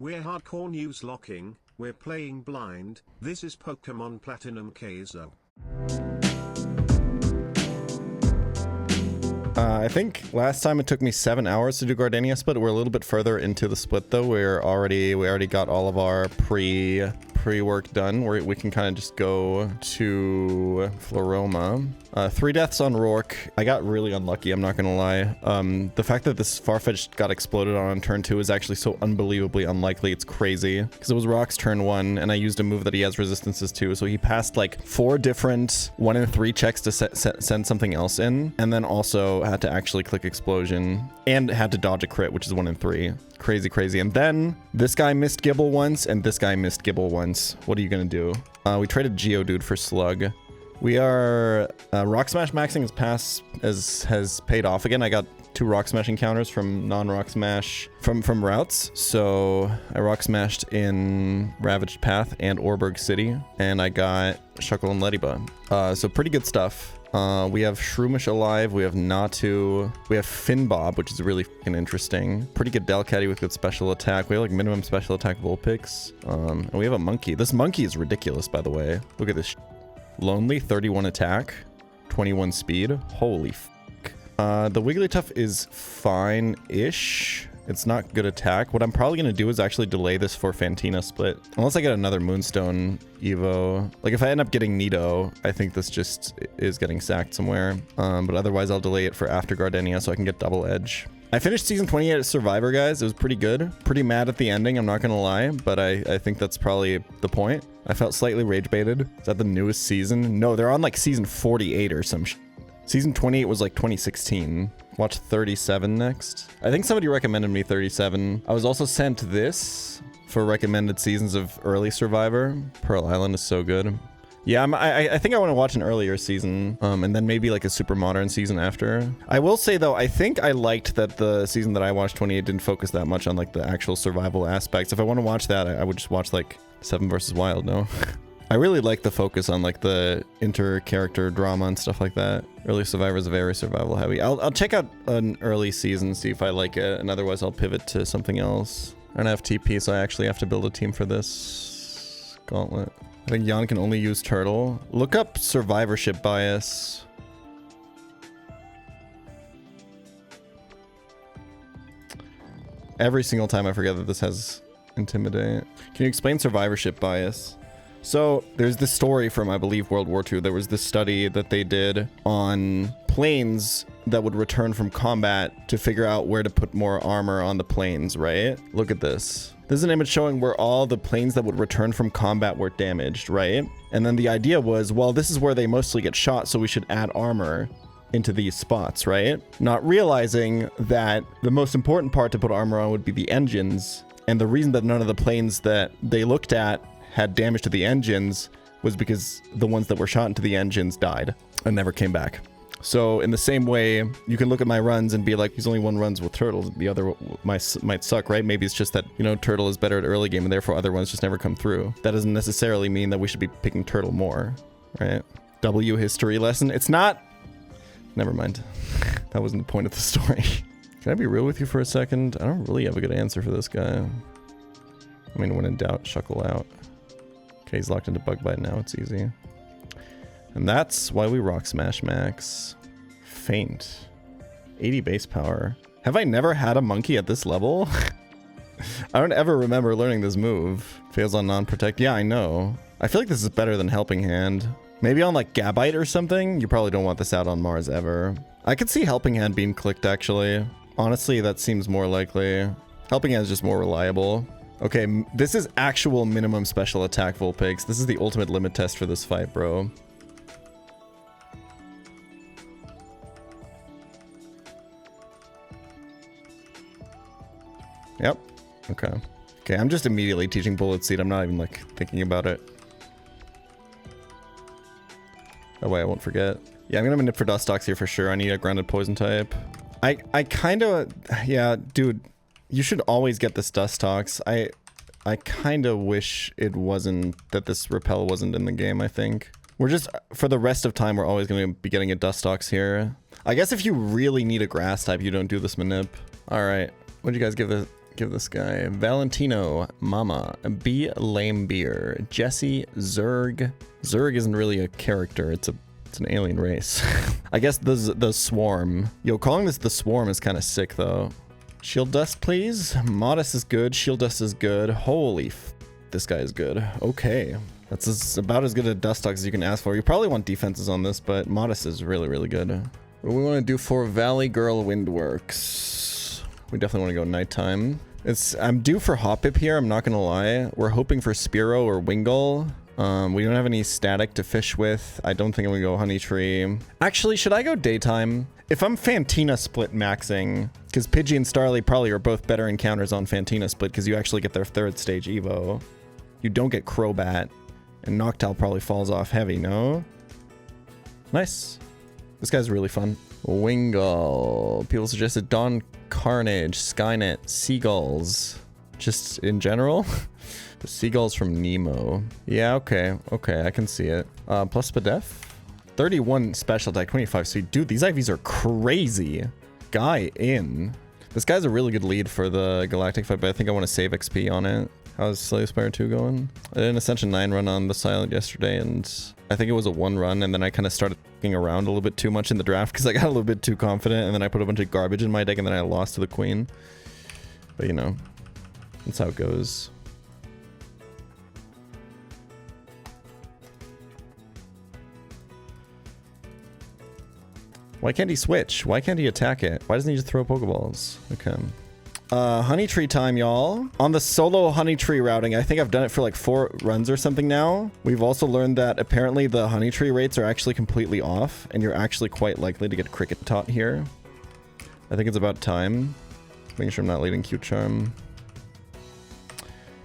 We're hardcore news locking, we're playing blind, this is Pokemon Platinum Kaizo. I think last time it took me 7 hours to do Gardenia split. We're a little bit further into the split though. We already got all of our pre-work done. We can kind of just go to Floroma. 3 deaths on Rourke. I got really unlucky, I'm not gonna lie. The fact that this Farfetch'd got exploded on turn 2 is actually so unbelievably unlikely. It's crazy. Because it was Rock's turn 1, and I used a move that he has resistances to, so he passed like 4 different 1 in 3 checks to send something else in, and then also had to actually click Explosion, and had to dodge a crit, which is 1 in 3. Crazy, crazy. And then this guy missed Gibble once, and this guy missed Gibble once. What are you gonna do? We traded Geodude for Slug. We are Rock Smash maxing has paid off again. I got 2 Rock Smash encounters from non-Rock Smash from routes. So I Rock Smashed in Ravaged Path and Orberg City, and I got Shuckle and Ledyba. So pretty good stuff. We have Shroomish alive, we have Natu, we have Finbob, which is really fucking interesting. Pretty good Delcatty with good special attack. We have like minimum special attack Vulpix. And we have a monkey. This monkey is ridiculous, by the way. Look at this. Lonely, 31 attack, 21 speed. Holy fuck. The Wigglytuff is fine-ish. It's not good attack. What I'm probably going to do is actually delay this for Fantina split. Unless I get another Moonstone Evo. Like if I end up getting Nido, I think this just is getting sacked somewhere. But otherwise I'll delay it for after Gardenia so I can get double edge. I finished season 28 as Survivor, guys. It was pretty good. Pretty mad at the ending, I'm not gonna lie, but I think that's probably the point. I felt slightly rage baited. Is that the newest season? No, they're on like season 48 or some shit. Season 28 was like 2016. Watch 37 next. I think somebody recommended me 37. I was also sent this for recommended seasons of early Survivor. Pearl Island is so good. Yeah, I think I want to watch an earlier season, and then maybe like a super modern season after. I will say though, I think I liked that the season that I watched, 28, didn't focus that much on like the actual survival aspects. If I want to watch that, I would just watch like 7 vs Wild, no? I really like the focus on like the inter-character drama and stuff like that. Early Survivor is very survival heavy. I'll check out an early season, see if I like it, and otherwise I'll pivot to something else. I don't have TP, so I actually have to build a team for this gauntlet. I think Jan can only use Turtle. Look up survivorship bias. Every single time I forget that this has Intimidate. Can you explain survivorship bias? So there's this story from, I believe, World War II. There was this study that they did on planes that would return from combat to figure out where to put more armor on the planes, right? Look at this. This is an image showing where all the planes that would return from combat were damaged, right? And then the idea was, well, this is where they mostly get shot, so we should add armor into these spots, right? Not realizing that the most important part to put armor on would be the engines. And the reason that none of the planes that they looked at had damage to the engines was because the ones that were shot into the engines died and never came back. So in the same way, you can look at my runs and be like, he's only 1 runs with Turtle, the other might suck, right? Maybe it's just that, you know, Turtle is better at early game and therefore other ones just never come through. That doesn't necessarily mean that we should be picking Turtle more, right? W history lesson. It's not... Never mind. That wasn't the point of the story. Can I be real with you for a second? I don't really have a good answer for this guy. I mean, when in doubt, Shuckle out. Okay, he's locked into Bug Bite now. It's easy. And that's why we Rock Smash Max. Faint. 80 base power. Have I never had a monkey at this level? I don't ever remember learning this move. Fails on non-protect. Yeah, I know. I feel like this is better than Helping Hand. Maybe on like Gabite or something? You probably don't want this out on Mars ever. I could see Helping Hand being clicked actually. Honestly, that seems more likely. Helping Hand is just more reliable. Okay, this is actual minimum special attack Vulpix. This is the ultimate limit test for this fight, bro. Yep. Okay. Okay, I'm just immediately teaching Bullet Seed. I'm not even like thinking about it. That way I won't forget. Yeah, I'm gonna nip for Dustox here for sure. I need a grounded poison type. I kind of... Yeah, dude. You should always get this Dustox. I kind of wish it wasn't... That this Repel wasn't in the game, I think. We're just... For the rest of time, we're always going to be getting a Dustox here. I guess if you really need a grass type, you don't do this Manip. Alright. What'd you guys give give this guy Valentino, Mama, B. Lame Beer, Jesse, Zerg. Zerg isn't really a character, it's an alien race. I guess the Swarm. Yo, calling this the Swarm is kind of sick though. Shield Dust, please. Modest is good. Shield Dust is good. Holy this guy is good. Okay. That's about as good a Dust Dog as you can ask for. You probably want defenses on this, but Modest is really, really good. What do we want to do for Valley Girl Windworks? We definitely want to go nighttime. I'm due for Hoppip here, I'm not gonna lie. We're hoping for Spearow or Wingull. We don't have any static to fish with. I don't think I'm gonna go Honey Tree. Actually, should I go daytime? If I'm Fantina Split maxing, because Pidgey and Starly probably are both better encounters on Fantina Split because you actually get their 3rd stage Evo. You don't get Crobat, and Noctowl probably falls off heavy, no? Nice. This guy's really fun. Wingull. People suggested Dawn Carnage, Skynet, Seagulls. Just in general? The Seagulls from Nemo. Yeah, okay. Okay, I can see it. Plus Spadef? 31 special attack, 25 speed. Dude, these IVs are crazy. Guy in. This guy's a really good lead for the Galactic fight, but I think I want to save XP on it. How's Slay Spire 2 going? I did an Ascension 9 run on the Silent yesterday, and I think it was a 1 run, and then I kind of started f***ing around a little bit too much in the draft because I got a little bit too confident, and then I put a bunch of garbage in my deck, and then I lost to the Queen. But, you know, that's how it goes. Why can't he switch? Why can't he attack it? Why doesn't he just throw Pokeballs? Okay. Honey Tree time, y'all. On the solo Honey Tree routing, I think I've done it for like 4 runs or something now. We've also learned that apparently the Honey Tree rates are actually completely off, and you're actually quite likely to get Cricket Tot here. I think it's about time. Making sure I'm not leading Q-Charm.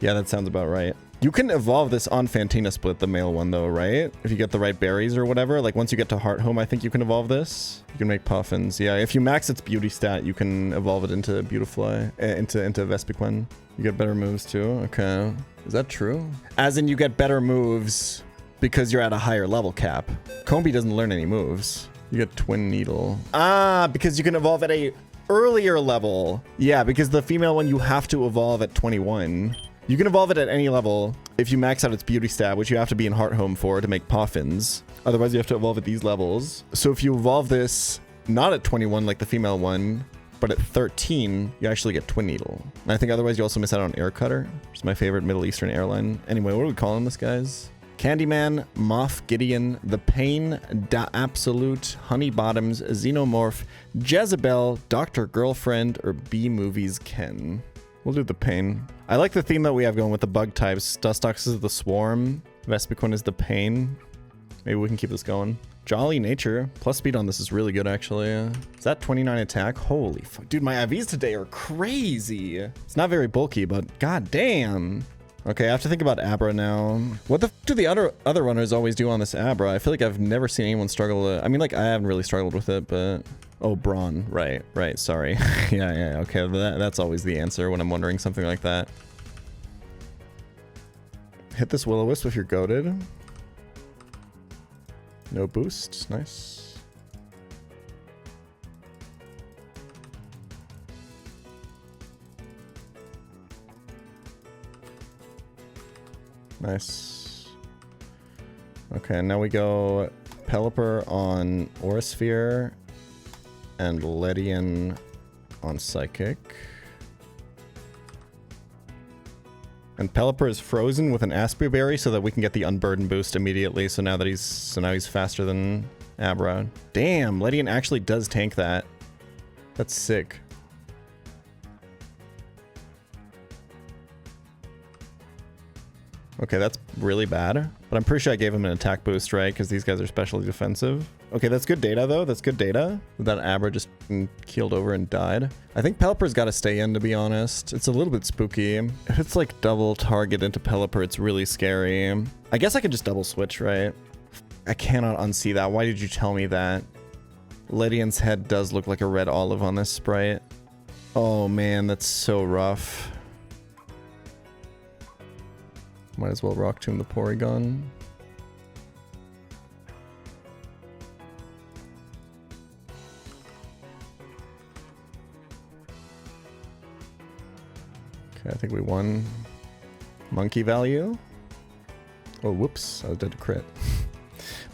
Yeah, that sounds about right. You can evolve this on Fantina Split, the male one though, right? If you get the right berries or whatever. Like once you get to Heart Home, I think you can evolve this. You can make Puffins. Yeah, if you max its beauty stat, you can evolve it into Beautifly, into Vespiquen. You get better moves too. Okay. Is that true? As in you get better moves because you're at a higher level cap. Combi doesn't learn any moves. You get Twin Needle. Ah, because you can evolve at a earlier level. Yeah, because the female one you have to evolve at 21. You can evolve it at any level if you max out its beauty stat, which you have to be in Heart Home for to make Puffins. Otherwise, you have to evolve at these levels. So if you evolve this not at 21 like the female one, but at 13, you actually get Twin Needle. And I think otherwise you also miss out on Air Cutter, which is my favorite Middle Eastern airline. Anyway, what are we calling this, guys? Candyman, Moff Gideon, The Pain, Da Absolute, Honey Bottoms, Xenomorph, Jezebel, Dr. Girlfriend, or B-Movies Ken. We'll do The Pain. I like the theme that we have going with the bug types. Dustox is the Swarm. Vespiquen is the Pain. Maybe we can keep this going. Jolly Nature. Plus speed on this is really good, actually. Is that 29 attack? Holy fuck. Dude, my IVs today are crazy. It's not very bulky, but god damn. Okay, I have to think about Abra now. What the f do the other runners always do on this Abra? I feel like I've never seen anyone struggle. I mean, like, I haven't really struggled with it, but... Oh, Brawn. Right, sorry. yeah, okay. That's always the answer when I'm wondering something like that. Hit this Will-O-Wisp if you're goated. No boost. Nice. Nice. Okay, now we go Pelipper on Aurasphere and Ledian on Psychic. And Pelipper is frozen with an Aspie Berry so that we can get the Unburden boost immediately. So now he's faster than Abra. Damn, Ledian actually does tank that. That's sick. Okay, that's really bad. But I'm pretty sure I gave him an attack boost, right? Because these guys are specially defensive. Okay, that's good data, though. That's good data. That Abra just keeled over and died. I think Pelipper's got to stay in, to be honest. It's a little bit spooky. If it's like double target into Pelipper, it's really scary. I guess I could just double switch, right? I cannot unsee that. Why did you tell me that? Ledian's head does look like a red olive on this sprite. Oh, man, that's so rough. Might as well Rock Tomb the Porygon. think we won. Monkey value. Oh, whoops. I was dead to crit.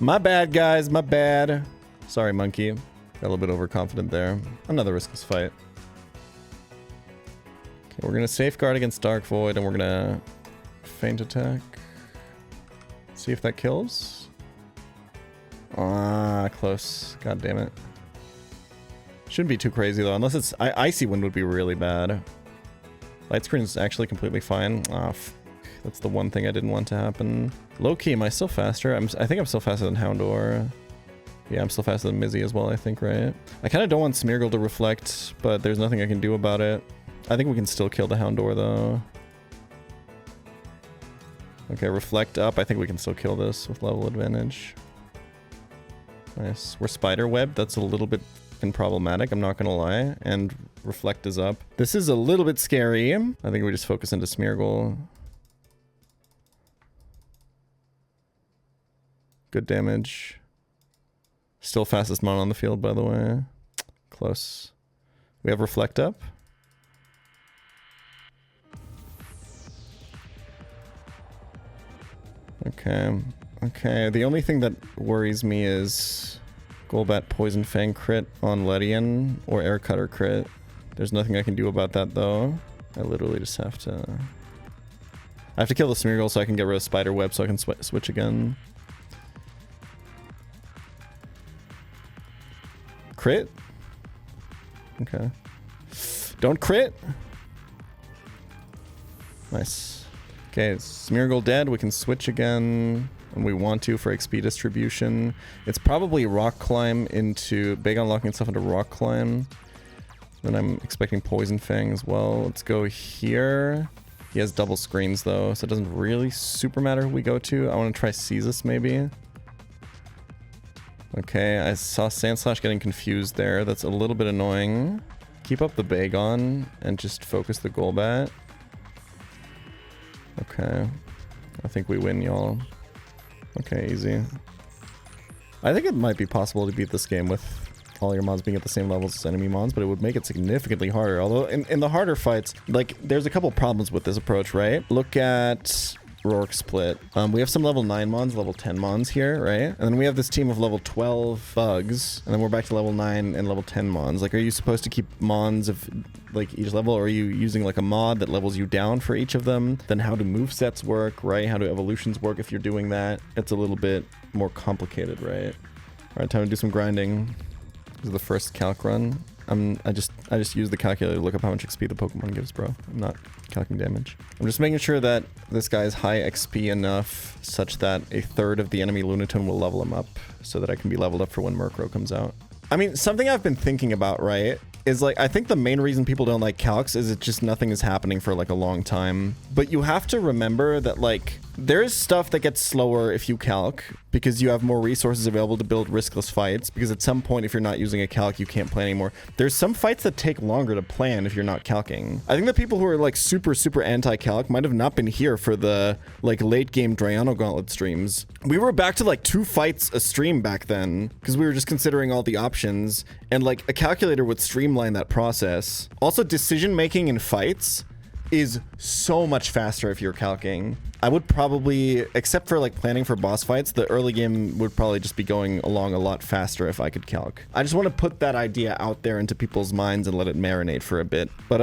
My bad, guys. My bad. Sorry, monkey. Got a little bit overconfident there. Another riskless fight. Okay, we're going to safeguard against Dark Void, and we're going to feint attack. See if that kills. Ah, close. God damn it. Shouldn't be too crazy, though, unless it's... Icy Wind would be really bad. Light Screen is actually completely fine. Ah, that's the one thing I didn't want to happen. Low-key, am I still faster? I think I'm still faster than Houndor. Yeah, I'm still faster than Mizzy as well, I think, right? I kind of don't want Smeargle to reflect, but there's nothing I can do about it. I think we can still kill the Houndor, though. Okay, reflect up. I think we can still kill this with level advantage. Nice. We're Spiderweb. That's a little bit problematic, I'm not gonna lie. And reflect is up. This is a little bit scary. I think we just focus into Smeargle. Good damage. Still fastest mon on the field, by the way. Close. We have reflect up. Okay. Okay, the only thing that worries me is Golbat Poison Fang crit on Ledian or Air Cutter crit. There's nothing I can do about that, though. I literally just have to... I have to kill the Smeargle so I can get rid of Spiderweb so I can switch again. Crit? Okay. Don't crit! Nice. Okay, Smeargle dead. We can switch again when we want to for XP distribution. It's probably Rock Climb into... Big on locking stuff into Rock Climb. Then I'm expecting Poison Fang as well. Let's go here. He has double screens though, so it doesn't really super matter who we go to. I want to try Ceasus maybe. Okay, I saw Sandslash getting confused there. That's a little bit annoying. Keep up the Bagon and just focus the Golbat. Okay. I think we win, y'all. Okay, easy. I think it might be possible to beat this game with all your mons being at the same levels as enemy mons, but it would make it significantly harder. Although in the harder fights, like, there's a couple problems with this approach, right? Look at Rourke Split. We have some level 9 mons, level 10 mons here, right? And then we have this team of level 12 bugs, and then we're back to level 9 and level 10 mons. Like, are you supposed to keep mons of, like, each level, or are you using, like, a mod that levels you down for each of them? Then how do movesets work, right? How do evolutions work if you're doing that? It's a little bit more complicated, right? Alright, time to do some grinding. This is the first calc run. I just use the calculator to look up how much XP the Pokemon gives, bro. I'm not calculating damage. I'm just making sure that this guy is high XP enough such that a third of the enemy Lunatone will level him up so that I can be leveled up for when Murkrow comes out. I mean, something I've been thinking about, right, is like, I think the main reason people don't like calcs is it just nothing is happening for like a long time. But you have to remember that, like, there's stuff that gets slower if you calc because you have more resources available to build riskless fights, because at some point if you're not using a calc you can't plan anymore. There's some fights that take longer to plan if you're not calcing. I think the people who are like super anti-calc might have not been here for the like late game Drayano Gauntlet streams. We were back to like 2 fights a stream back then because we were just considering all the options, and like a calculator would streamline that process. Also, decision making in fights is so much faster if you're calcing. I would probably, except for like planning for boss fights, the early game would probably just be going along a lot faster if I could calc. I just want to put that idea out there into people's minds and let it marinate for a bit. But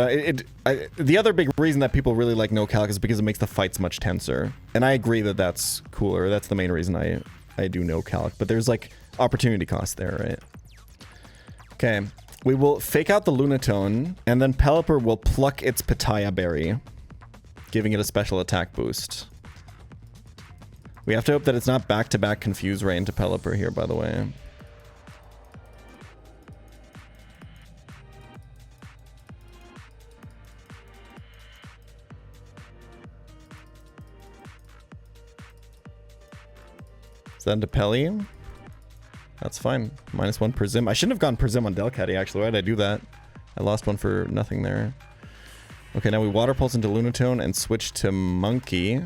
the other big reason that people really like no calc is because it makes the fights much tenser. And I agree that that's cooler. That's the main reason I do no calc. But there's like opportunity cost there, right? Okay. We will fake out the Lunatone, and then Pelipper will pluck its Pitaya Berry, giving it a special attack boost. We have to hope that it's not back-to-back Confuse Ray into Pelipper here, by the way. Is that into Pelly? That's fine. -1 per Zim. I shouldn't have gone per Zim on Delcatty, actually. Why did I do that? I lost one for nothing there. Okay, now we Water Pulse into Lunatone and switch to Monkey.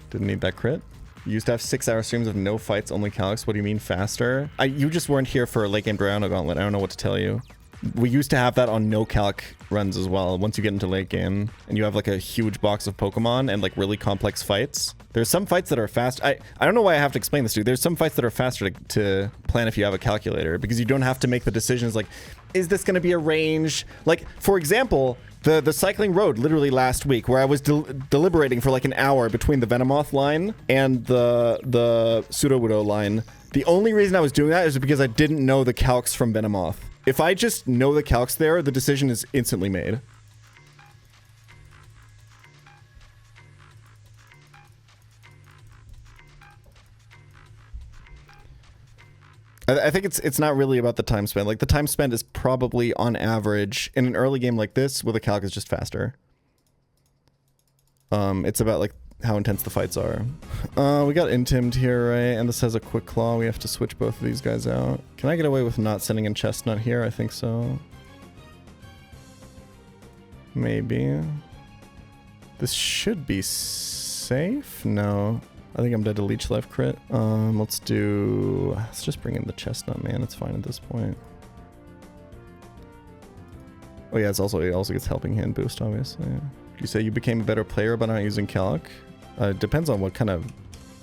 Didn't need that crit. You used to have 6-hour streams of no fights, only Calyx. What do you mean faster? You just weren't here for late game Dryaano Gauntlet. I don't know what to tell you. We used to have that on no calc runs as well. Once you get into late game and you have like a huge box of Pokemon and like really complex fights. There's some fights that are fast. I don't know why I have to explain this to you. There's some fights that are faster to plan if you have a calculator, because you don't have to make the decisions like, is this going to be a range? Like, for example, the cycling road literally last week where I was deliberating for like an hour between the Venomoth line and the Sudowoodo line. The only reason I was doing that is because I didn't know the calcs from Venomoth. If I just know the calcs there, the decision is instantly made. I think it's not really about the time spent. Like, the time spent is probably on average in an early game like this with a calc is just faster. It's about like how intense the fights are. We got intimed here, right? And this has a quick claw. We have to switch both of these guys out. Can I get away with not sending in Chestnut here? I think so. Maybe. This should be safe. No. I think I'm dead to Leech Life crit. Let's just bring in the Chestnut, man. It's fine at this point. Oh yeah, it also gets Helping Hand boost, obviously. You say you became a better player by not using calc? Depends on what kind of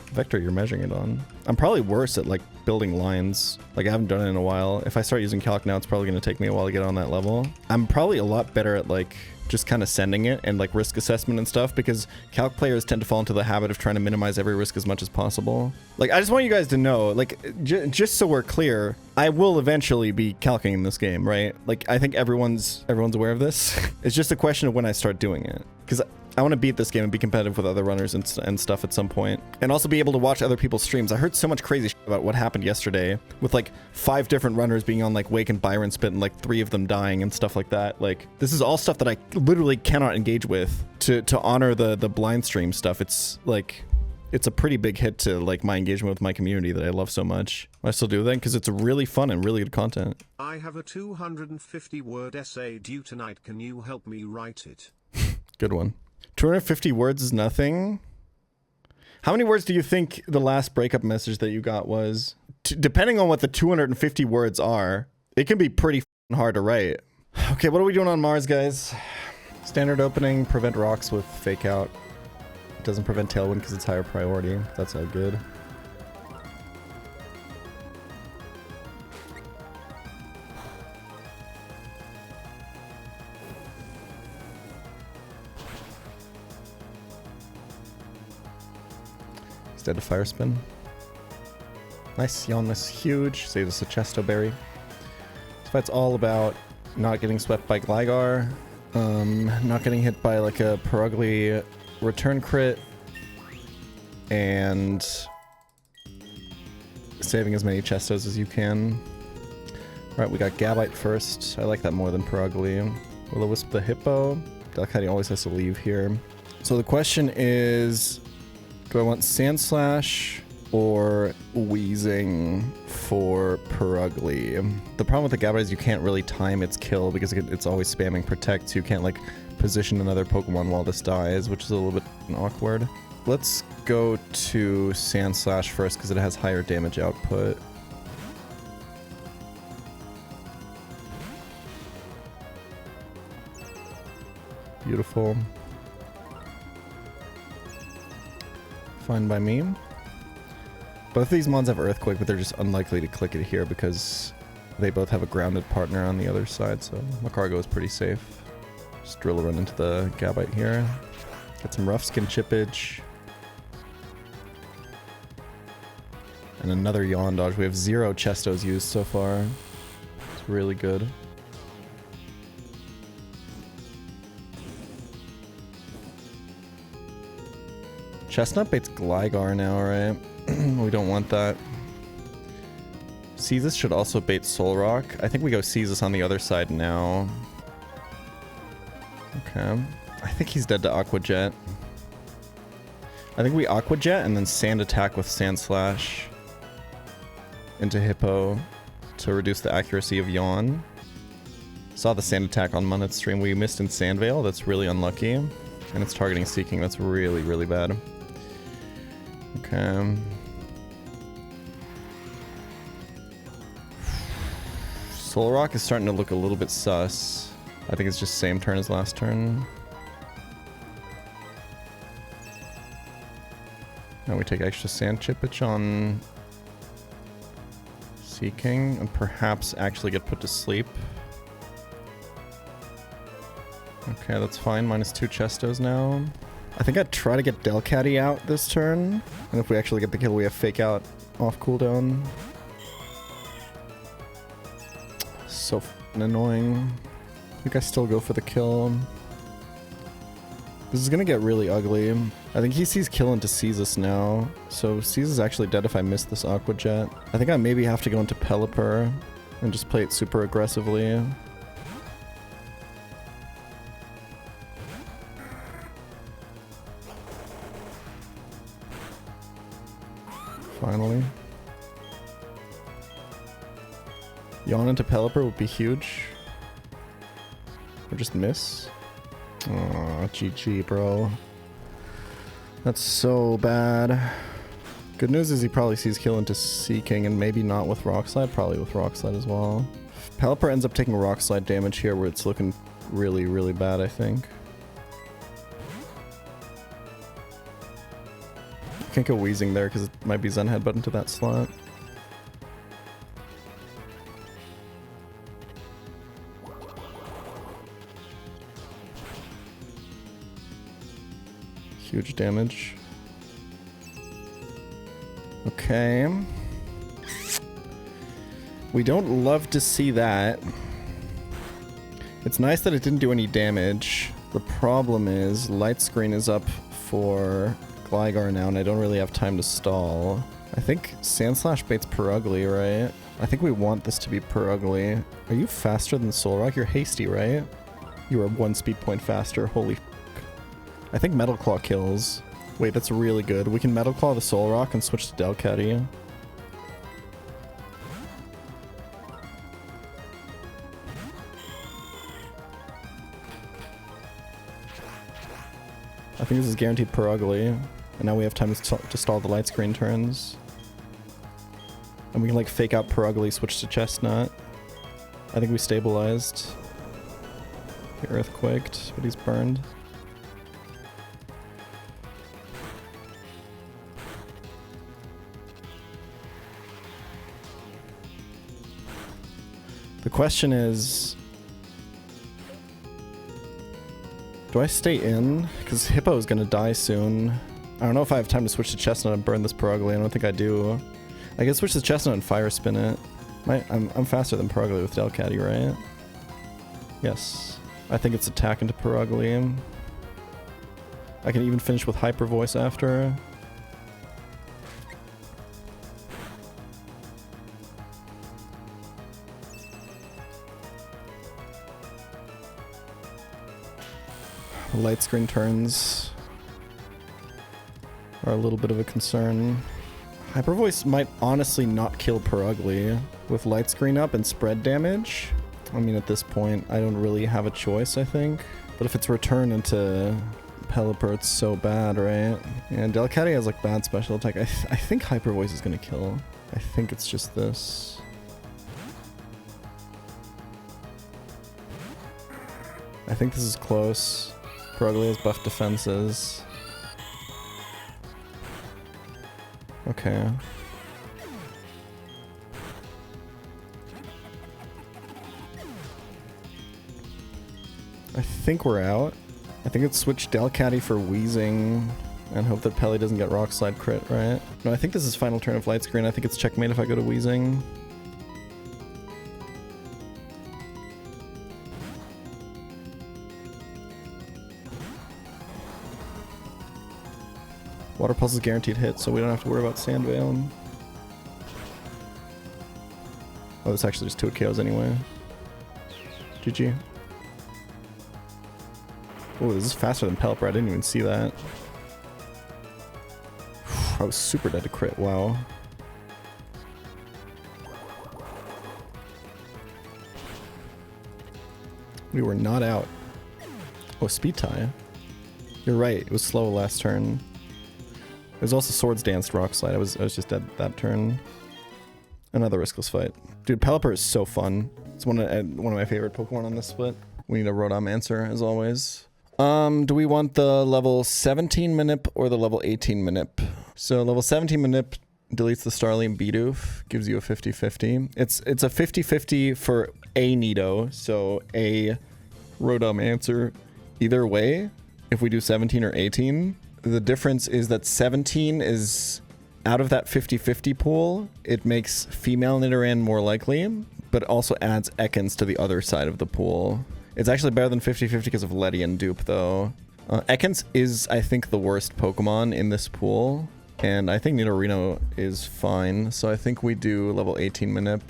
vector you're measuring it on. I'm probably worse at like building lines. Like, I haven't done it in a while. If I start using calc now, it's probably going to take me a while to get on that level. I'm probably a lot better at like just kind of sending it and like risk assessment and stuff, because calc players tend to fall into the habit of trying to minimize every risk as much as possible. Like, I just want you guys to know, like, just so we're clear, I will eventually be calcing in this game, right? Like, I think everyone's aware of this. It's just a question of when I start doing it, because I want to beat this game and be competitive with other runners and stuff at some point. And also be able to watch other people's streams. I heard so much crazy shit about what happened yesterday with like 5 different runners being on like Wake and Byron Spit and like 3 of them dying and stuff like that. Like, this is all stuff that I literally cannot engage with to honor the blind stream stuff. It's like, it's a pretty big hit to like my engagement with my community that I love so much. I still do that because it's really fun and really good content. I have a 250-word essay due tonight. Can you help me write it? Good one. 250 words is nothing. How many words do you think the last breakup message that you got was? Depending on what the 250 words are, it can be pretty hard to write. Okay, what are we doing on Mars, guys? Standard opening, prevent rocks with fake out. It doesn't prevent tailwind because it's higher priority. That's all good. Dead to Fire Spin. Nice, Yawn is huge. Save us a Chesto Berry. This fight's all about not getting swept by Gligar, not getting hit by like a Perugly return crit, and saving as many Chestos as you can. Alright, we got Gabite first. I like that more than Perugly. Will-O-Wisp the Hippo. Delcatty always has to leave here. So the question is, do I want Sandslash or Wheezing for Perugly? The problem with the Gabite is you can't really time its kill because it's always spamming Protect, so you can't like position another Pokemon while this dies, which is a little bit awkward. Let's go to Sandslash first because it has higher damage output. Beautiful. Fine by me. Both of these mons have Earthquake, but they're just unlikely to click it here because they both have a grounded partner on the other side, so Macargo is pretty safe. Just drill a run into the Gabite here. Get some Rough Skin chippage. And another Yawn dodge. We have 0 Chestos used so far. It's really good. Chestnut baits Gligar now, right? We don't want that. Ceasus should also bait Solrock. I think we go Ceasus on the other side now. Okay. I think he's dead to Aqua Jet. I think we Aqua Jet and then Sand Attack with Sandslash into Hippo to reduce the accuracy of Yawn. Saw the Sand Attack on Munet's stream. We missed in Sandvale. That's really unlucky. And it's targeting Seeking. That's really, really bad. Okay. Soul Rock is starting to look a little bit sus. I think it's just same turn as last turn. Now we take extra Sand Chippage on Sea King and perhaps actually get put to sleep. Okay, that's fine. -2 Chestos now. I think I'd try to get Delcatty out this turn. And if we actually get the kill, we have Fake Out off cooldown. So f***ing annoying. I think I still go for the kill. This is gonna get really ugly. I think he sees kill into Caesar now. So Caesar is actually dead if I miss this Aqua Jet. I think I maybe have to go into Pelipper and just play it super aggressively. Finally. Yawn into Pelipper would be huge. Or just miss. Aw, GG, bro. That's so bad. Good news is he probably sees kill into Sea King and maybe not with Rock Slide, probably with Rock Slide as well. Pelipper ends up taking Rock Slide damage here where it's looking really, really bad, I think. Can't go Wheezing there because it might be Zen Headbutt into that slot. Huge damage. Okay. We don't love to see that. It's nice that it didn't do any damage. The problem is Light Screen is up for Gligar now, and I don't really have time to stall. I think Sandslash baits Perugly, right? I think we want this to be Perugly. Are you faster than Soul Rock? You're hasty, right? You are 1 speed point faster. Holy f***. I think Metal Claw kills. Wait, that's really good. We can Metal Claw the Soul Rock and switch to Delcatty. I think this is guaranteed Perugly. And now we have time to stall the Light Screen turns. And we can like Fake Out Perugly, switch to Chestnut. I think we stabilized. He Earthquaked, but he's burned. The question is, do I stay in? Because Hippo is going to die soon. I don't know if I have time to switch to Chestnut and burn this Perugly. I don't think I do. I can switch to Chestnut and Fire Spin it. I'm faster than Perugly with Delcatty, right? Yes. I think it's attack into Perugly. I can even finish with Hyper Voice after. Light Screen turns are a little bit of a concern. Hyper Voice might honestly not kill Perugly with Light Screen up and spread damage. I mean, at this point, I don't really have a choice, I think. But if it's return into Pelipper, it's so bad, right? And Delcatty has like bad special attack. I think Hyper Voice is gonna kill. I think it's just this. I think this is close. Perugly has buff defenses. Okay. I think we're out. I think it's switch Delcatty for Wheezing and hope that Pelly doesn't get Rock Slide crit, right? No, I think this is final turn of Light Screen. I think it's checkmate if I go to Wheezing. Water Pulse is guaranteed hit, so we don't have to worry about Sand Veil. Oh, this actually just 2 KOs anyway. GG. Oh, this is faster than Pelipper. I didn't even see that. I was super dead to crit. Wow. We were not out. Oh, speed tie. You're right. It was slow last turn. There's also Swords Danced Rock Slide. I was just dead that turn. Another riskless fight. Dude, Pelipper is so fun. It's one of my favorite Pokemon on this split. We need a Rotom-answer, as always. Do we want the level 17 Manip or the level 18 Manip? So level 17 Manip deletes the Starling Bidoof, gives you a 50-50. It's a 50-50 for a Nido, so a Rotom-answer. Either way, if we do 17 or 18, the difference is that 17 is out of that 50-50 pool. It makes female Nidoran more likely, but also adds Ekans to the other side of the pool. It's actually better than 50-50 because of Letty and Dupe, though. Ekans is, I think, the worst Pokemon in this pool, and I think Nidorino is fine, so I think we do level 18 Manip.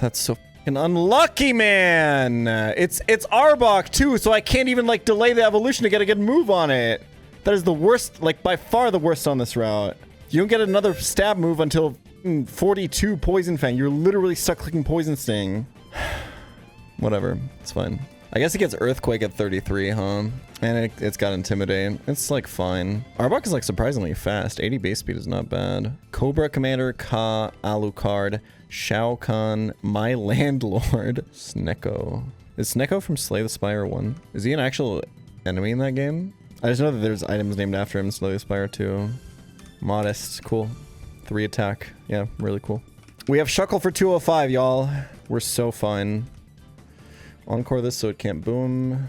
That's so fucking unlucky, man! It's Arbok, too, so I can't even, like, delay the evolution to get a good move on it. That is the worst, like, by far the worst on this route. You don't get another stab move until 42 Poison Fang. You're literally stuck clicking Poison Sting. Whatever, it's fine. I guess it gets Earthquake at 33, huh? And it's got Intimidate. It's, like, fine. Arbok is, like, surprisingly fast. 80 base speed is not bad. Cobra Commander, Ka, Alucard, Shao Kahn, My Landlord, Snecko. Is Snecko from Slay the Spire 1? Is he an actual enemy in that game? I just know that there's items named after him in Slay the Spire 2. Modest, cool. 3 attack. Yeah, really cool. We have Shuckle for 205, y'all. We're so fine. Encore this so it can't boom.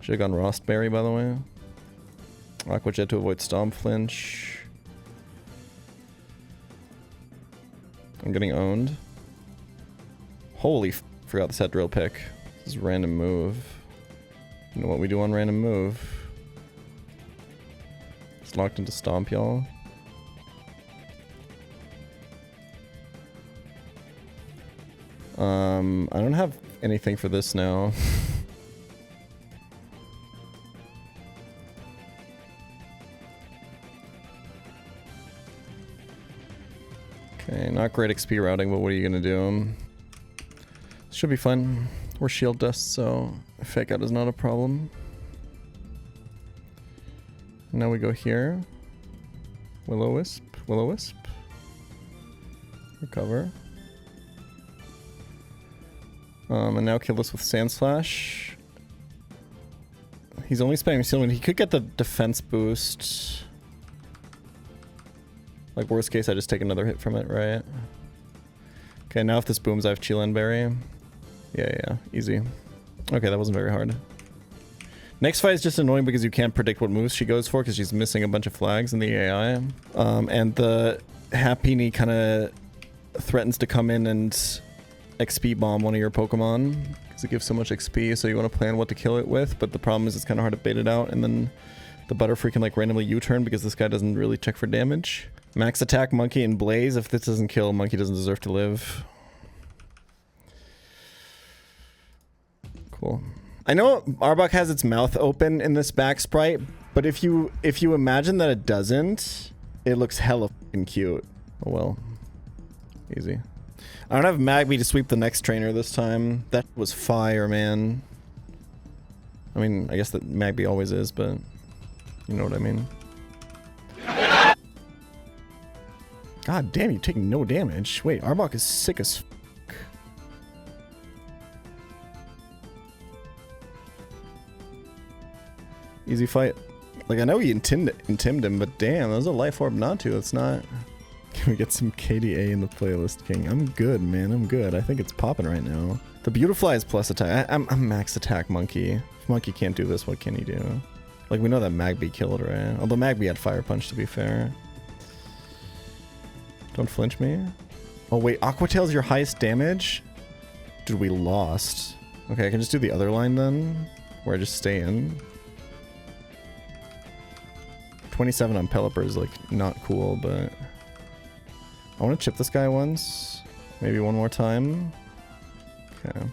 Should've gone Rostberry, by the way. Aqua Jet to avoid Stomp Flinch. I'm getting owned. Holy f, forgot the set drill pick. This is random move. You know what we do on random move? It's locked into Stomp, y'all. I don't have anything for this now. Okay, not great XP routing, but what are you gonna do? Should be fun. We're shield dust, so fake out is not a problem. Now we go here. Will-O-Wisp, Will-O-Wisp. Recover. And now kill this with Sand Slash. He's only spamming Seal Wind. He could get the defense boost. Like, worst case, I just take another hit from it, right? Okay, now if this booms, I have Chilan Berry. Yeah, easy. Okay, that wasn't very hard. Next fight is just annoying because you can't predict what moves she goes for because she's missing a bunch of flags in the AI. And the Happiny kind of threatens to come in and XP bomb one of your Pokemon because it gives so much XP, so you want to plan what to kill it with, but the problem is it's kind of hard to bait it out, and then the Butterfree can like randomly U-turn because this guy doesn't really check for damage. Max attack Monkey and Blaze. If this doesn't kill, Monkey doesn't deserve to live. Cool. I know Arbok has its mouth open in this back sprite, but if you imagine that it doesn't, it looks hella fucking cute. Oh well. Easy. I don't have Magby to sweep the next trainer this time. That was fire, man. I mean, I guess that Magby always is, but you know what I mean. God damn, you take no damage. Wait, Arbok is sick as fuck. Easy fight. Like, I know he intimed him, but damn, that was a life orb not to. It's not... Can we get some KDA in the playlist, King? I'm good, man. I'm good. I think it's popping right now. The Beautifly is plus attack. I'm max attack Monkey. If Monkey can't do this, what can he do? Like, we know that Magby killed, right? Although Magby had Fire Punch, to be fair. Don't flinch me. Oh, wait. Aqua Tail's your highest damage? Dude, we lost. Okay, I can just do the other line then, where I just stay in. 27 on Pelipper is, like, not cool, but... I want to chip this guy once. Maybe one more time. Okay.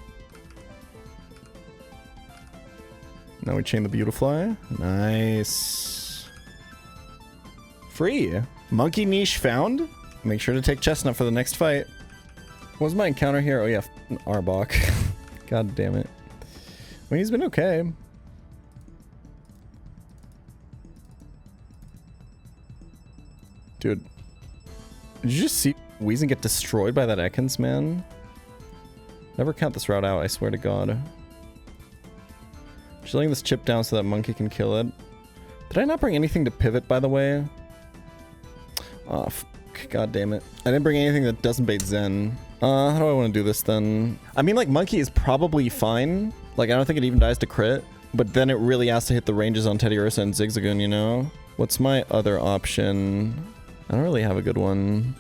Now we chain the Beautifly. Nice. Free. Monkey niche found. Make sure to take Chestnut for the next fight. What was my encounter here? Oh yeah, Arbok. God damn it. I mean, he's been okay. Dude. Did you just see Weezing get destroyed by that Ekans, man? Never count this route out, I swear to God. Just letting this chip down so that Monkey can kill it. Did I not bring anything to pivot, by the way? Oh, God damn it. I didn't bring anything that doesn't bait Zen. How do I want to do this then? I mean, like, Monkey is probably fine. Like, I don't think it even dies to crit. But then it really has to hit the ranges on Teddy Ursa and Zigzagoon, you know? What's my other option? I don't really have a good one.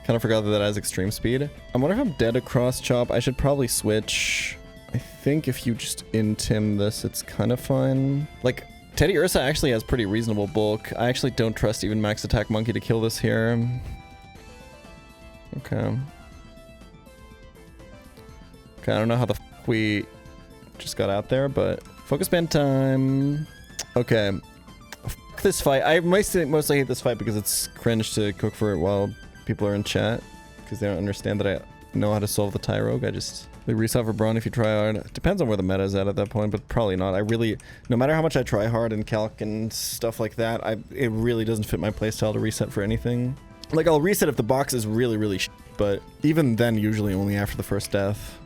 Kind of forgot that has extreme speed. I wonder if I'm dead across chop. I should probably switch. I think if you just intim this, it's kind of fine. Like, Teddy Ursa actually has pretty reasonable bulk. I actually don't trust even max attack Monkey to kill this here. Okay. Okay, I don't know how the f we just got out there, but focus band time. Okay. F this fight. I mostly hate this fight because it's cringe to cook for it while people are in chat because they don't understand that I know how to solve the Tyrogue. I just reset for Braun if you try hard. Depends on where the meta is at that point, but probably not. I really, no matter how much I try hard in calc and stuff like that, it really doesn't fit my playstyle to reset for anything. Like, I'll reset if the box is really, really shit, but even then, usually only after the first death.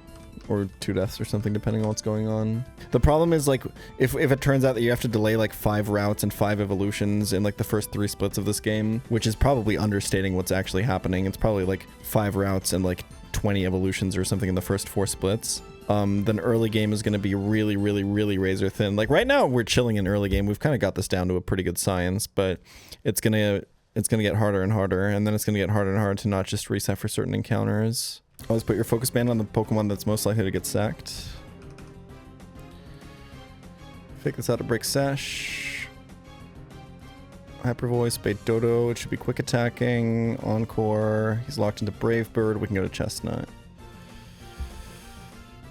Or 2 deaths or something, depending on what's going on. The problem is, like, if it turns out that you have to delay, like, 5 routes and 5 evolutions in, like, the first 3 splits of this game, which is probably understating what's actually happening. It's probably, like, 5 routes and, like, 20 evolutions or something in the first 4 splits. Then early game is going to be really, really, really razor thin. Like, right now, we're chilling in early game. We've kind of got this down to a pretty good science, but it's going to get harder and harder, and then it's going to get harder and harder to not just reset for certain encounters. Always put your focus band on the Pokemon that's most likely to get sacked. Fake this out to break Sash. Hyper Voice, bait Dodo. It should be quick attacking. Encore. He's locked into Brave Bird. We can go to Chestnut.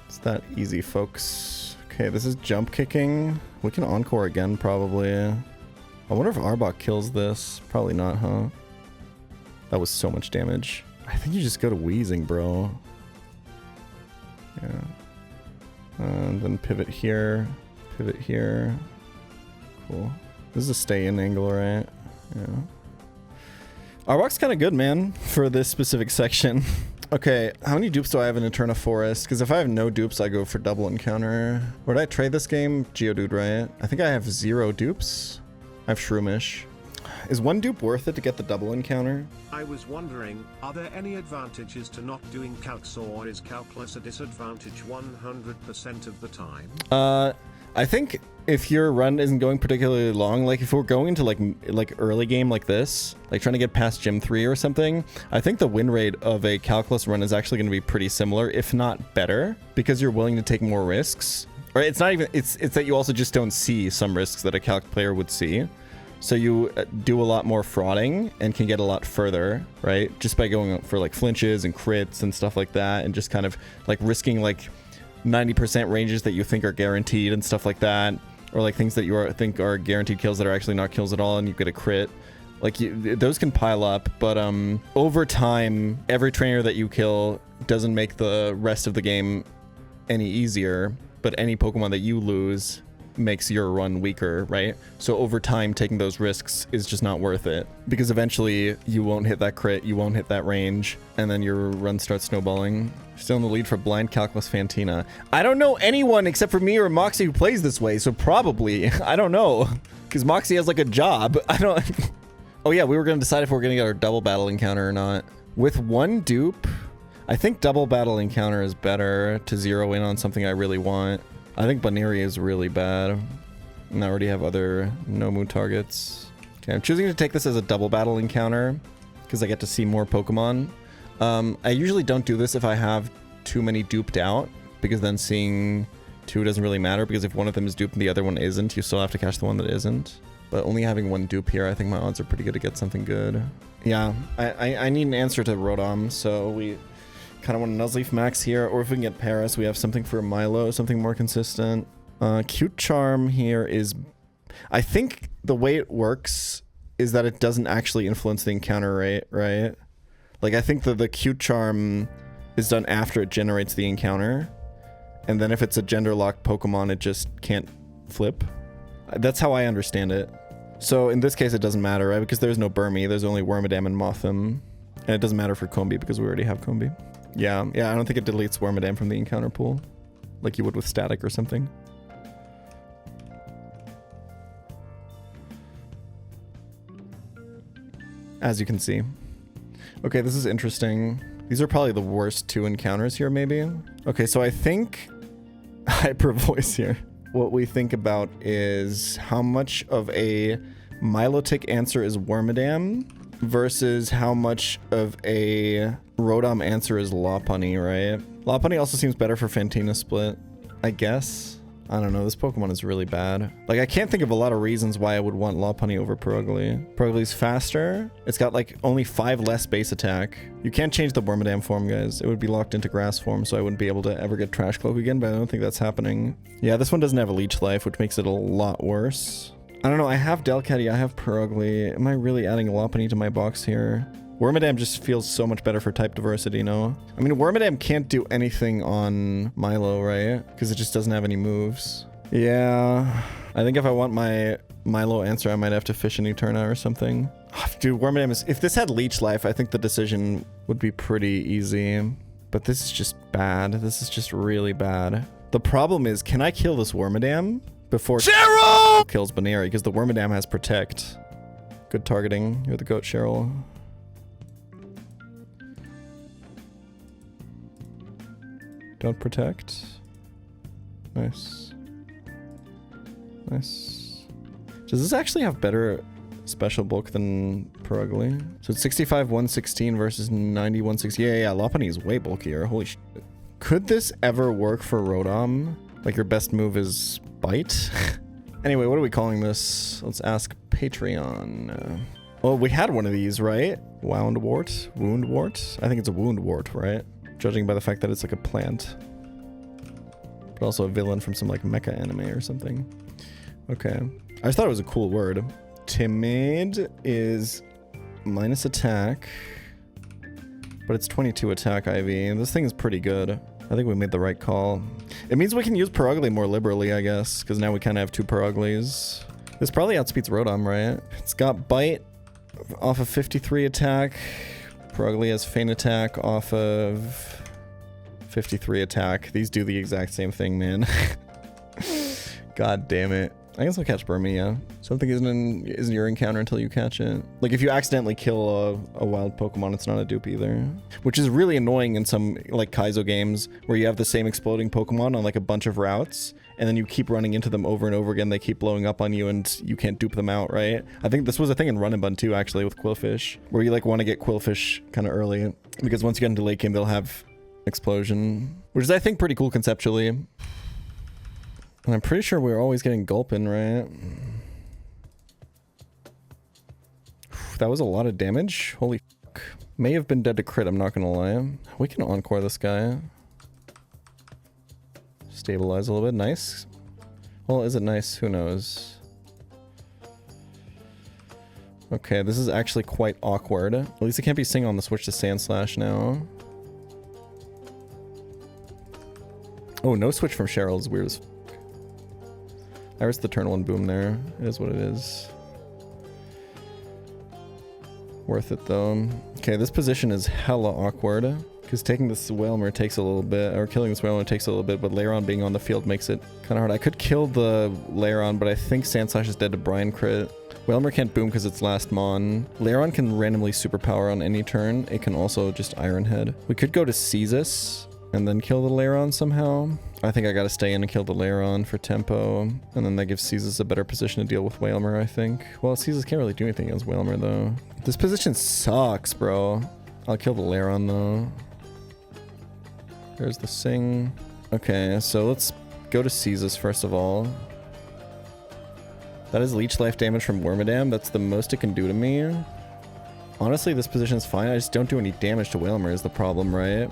It's that easy, folks. Okay, this is jump kicking. We can Encore again, probably. I wonder if Arbok kills this. Probably not, huh? That was so much damage. I think you just go to Weezing, bro. Yeah. And then pivot here. Pivot here. Cool. This is a stay-in angle, right? Yeah. Arbok's kind of good, man, for this specific section. Okay, how many dupes do I have in Eterna Forest? Because if I have no dupes, I go for double encounter. Where did I trade this game? Geodude, right? I think I have 0 dupes. I have Shroomish. Is 1 dupe worth it to get the double encounter? I was wondering, are there any advantages to not doing calcs, or is calculus a disadvantage 100% of the time? I think if your run isn't going particularly long, like if we're going into like early game like this, like trying to get past Gym 3 or something, I think the win rate of a calculus run is actually going to be pretty similar, if not better, because you're willing to take more risks. Or it's not even, it's that you also just don't see some risks that a calc player would see. So you do a lot more frauding and can get a lot further, right? Just by going for like flinches and crits and stuff like that, and just kind of like risking like 90% ranges that you think are guaranteed and stuff like that, or like things that you think are guaranteed kills that are actually not kills at all, and you get a crit. Like those can pile up, but over time, every trainer that you kill doesn't make the rest of the game any easier, but any Pokemon that you lose makes your run weaker, right? So over time, taking those risks is just not worth it, because eventually you won't hit that crit, you won't hit that range, and then your run starts snowballing. Still in the lead for Blind Calculus Fantina. I don't know anyone except for me or Moxie who plays this way, so probably. I don't know, because Moxie has like a job. I don't... Oh yeah, we were going to decide if we're going to get our double battle encounter or not. With 1 dupe, I think double battle encounter is better to zero in on something I really want. I think Baneri is really bad, and I already have other Nomu targets. Okay, I'm choosing to take this as a double battle encounter because I get to see more Pokemon. I usually don't do this if I have too many duped out, because then seeing 2 doesn't really matter, because if one of them is duped and the other one isn't, you still have to catch the one that isn't. But only having 1 dupe here, I think my odds are pretty good to get something good. Yeah, I need an answer to Rodom, so we kind of want a Nuzleaf Max here, or if we can get Paris, we have something for Milo, something more consistent. Cute Charm here is... I think the way it works is that it doesn't actually influence the encounter rate, right? Like, I think the cute charm is done after it generates the encounter. And then if it's a gender-locked Pokemon, it just can't flip. That's how I understand it. So in this case, it doesn't matter, right? Because there's no Burmy, there's only Wormadam and Mothim. And it doesn't matter for Combi because we already have Combi. Yeah, I don't think it deletes Wormadam from the encounter pool. Like you would with Static or something. As you can see. Okay, this is interesting. These are probably the worst 2 encounters here, maybe. Okay, so I think... Hyper voice here. What we think about is how much of a Milotic answer is Wormadam versus how much of a Rotom answer is Lopunny, right? Lopunny also seems better for Fantina split, I guess. I don't know, this Pokemon is really bad. Like, I can't think of a lot of reasons why I would want Lopunny over Purugly. Purugly's faster. It's got, like, only 5 less base attack. You can't change the Wormadam form, guys. It would be locked into Grass form, so I wouldn't be able to ever get Trash Cloak again, but I don't think that's happening. Yeah, this one doesn't have a Leech Life, which makes it a lot worse. I don't know, I have Delcatty, I have Purugly. Am I really adding Lopunny to my box here? Wormadam just feels so much better for type diversity, no? I mean, Wormadam can't do anything on Milo, right? Because it just doesn't have any moves. Yeah, I think if I want my Milo answer, I might have to fish an Eterna or something. Dude, Wormadam is... If this had Leech Life, I think the decision would be pretty easy. But this is just bad. This is just really bad. The problem is, can I kill this Wormadam before Cheryl kills Baneri? Because the Wormadam has Protect. Good targeting. You're the goat, Cheryl. Don't protect. Nice. Nice. Does this actually have better special bulk than Purugly? So it's 65 116 versus 90 160. Yeah, Lopunny is way bulkier. Holy shit. Could this ever work for Rotom? Like your best move is Bite? Anyway, what are we calling this? Let's ask Patreon. Well, we had one of these, right? Woundwort? Woundwort? I think it's a Woundwort, right? Judging by the fact that it's like a plant. But also a villain from some like mecha anime or something. Okay. I just thought it was a cool word. Timid is minus attack. But it's 22 attack IV. This thing is pretty good. I think we made the right call. It means we can use Purugly more liberally, I guess. Because now we kind of have 2 Puruglys. This probably outspeeds Rotom, right? It's got Bite off of 53 attack. Purugly has Feint Attack off of 53 attack. These do the exact same thing, man. God damn it. I guess I'll catch Burmy, yeah. Something isn't your encounter until you catch it. Like, if you accidentally kill a wild Pokemon, it's not a dupe either. Which is really annoying in some, like, Kaizo games, where you have the same exploding Pokemon on, like, a bunch of routes, and then you keep running into them over and over again, they keep blowing up on you, and you can't dupe them out, right? I think this was a thing in Run and Bun, too, actually, with Quillfish, where you, like, want to get Quillfish kind of early, because once you get into late game, they'll have Explosion, which is, I think, pretty cool conceptually. And I'm pretty sure we're always getting Gulpin, right? That was a lot of damage. Holy fuck. May have been dead to crit, I'm not gonna lie. We can Encore this guy. Stabilize a little bit. Nice. Well, is it nice? Who knows? Okay, this is actually quite awkward. At least it can't be Sing on the switch to Sandslash now. Oh, no switch from Cheryl is weird as fuck. I risked the turn 1 boom there. It is what it is. Worth it though. Okay, this position is hella awkward. Because taking this Wailmer takes a little bit, or killing this Wailmer takes a little bit, but Lairon being on the field makes it kind of hard. I could kill the Lairon, but I think Sandslash is dead to Brian crit. Wailmer can't boom because it's last Mon. Lairon can randomly superpower on any turn. It can also just Iron Head. We could go to Ceasus and then kill the Lairon somehow. I think I gotta stay in and kill the Lairon for tempo, and then that gives Ceasus a better position to deal with Wailmer, I think. Well, Ceasus can't really do anything against Wailmer, though. This position sucks, bro. I'll kill the Lairon, though. There's the Sing. Okay, so let's go to Ceasus first of all. That is Leech Life damage from Wormadam. That's the most it can do to me. Honestly, this position's fine. I just don't do any damage to Wailmer is the problem, right?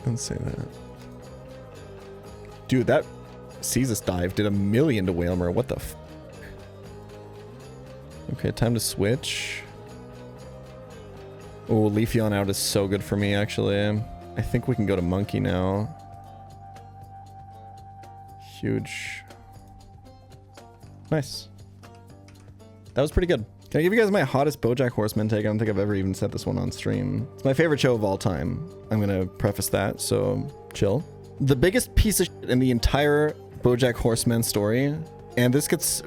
Don't say that. Dude, that Caesar's dive did 1,000,000 to Whalmer. What the f? Okay, time to switch. Oh, Leafeon out is so good for me, actually. I think we can go to Monkey now. Huge. Nice. That was pretty good. Can I give you guys my hottest Bojack Horseman take? I don't think I've ever even said this one on stream. It's my favorite show of all time. I'm gonna preface that, so chill. The biggest piece of shit in the entire Bojack Horseman story, and this gets